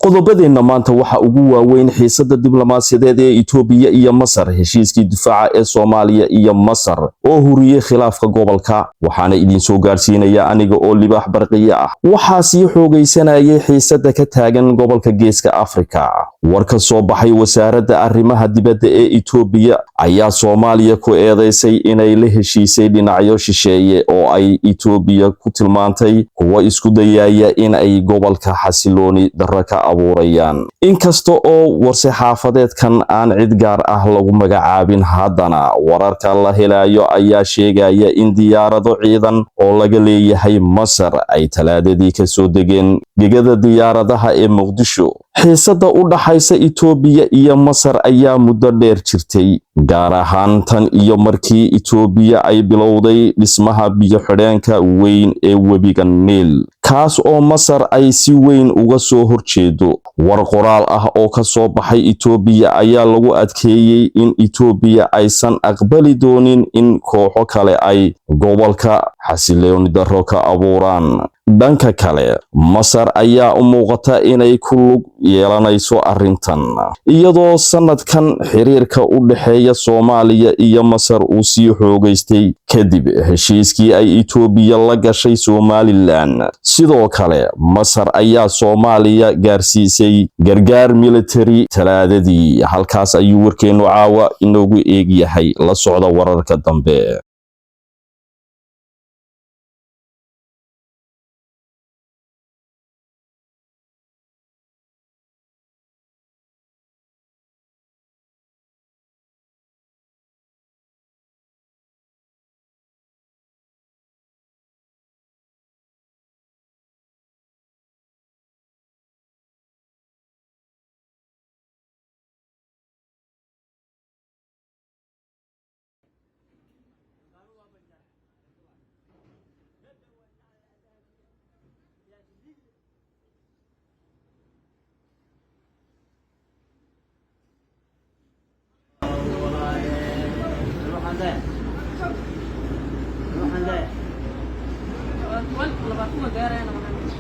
qodobadeenna maanta waxa ugu waaweyn xiisada diblomaasiyadeed ee Itoobiya iyo Masar heshiiskii difaaca ee Soomaaliya iyo Masar oo huriyay khilaafka gobolka waxaana idin soo gaarsiinaya aniga oo libaax barqiye ah waxa sii xoogaysanayay xiisada ka taagan gobolka Geeska Afrika warka soo baxay wasaaradda arrimaha dibadda ee Itoobiya ayaa Soomaaliya ku eedeysay inay la heshiisay dhinacyo shisheeye oo ay Itoobiya ku tilmaantay kuwa isku dayaya in ay gobolka xasilooni darro ka abuurayaan inkasta oo war-saxaafadeedkan aan cid gaar ah lagu magacaabin haddana wararka la helayo ayaa sheegaya in diyaarado ciidan oo laga leeyahay Masar ay talaadadii ka soo degeen gegada diyaaradaha ee Muqdisho xiisada u dhaxaysa Itoobiya iyo Masar ayaa muddo dheer jirtay gaar ahaan tan iyo markii Itoobiya ay bilowday dhismaha biyo-xidheenka weyn ee webiga Niil kaas oo Masar ay si weyn uga soo horjeedo war qoraal ah oo ka soo baxay Itoobiya ayaa lagu adkeeyay in Itoobiya aysan aqbali doonin in kooxo kale ay gobolka xasilooni darro ka abuuraan dhanka kale Masar ayaa u muuqata inay ku lug yeelanayso arrintan iyadoo sanadkan xiriirka u dhaxeeya Soomaaliya iyo Masar uu sii xoogaystay kadib heshiiskii ay Itoobiya la gashay Somaliland sidoo kale Masar ayaa Soomaaliya gaarsiisay gargaar military talaadadii halkaas ayuu warkeenu caawa inoogu eeg yahay la socda wararka dambe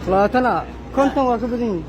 لا كنت واقف بدين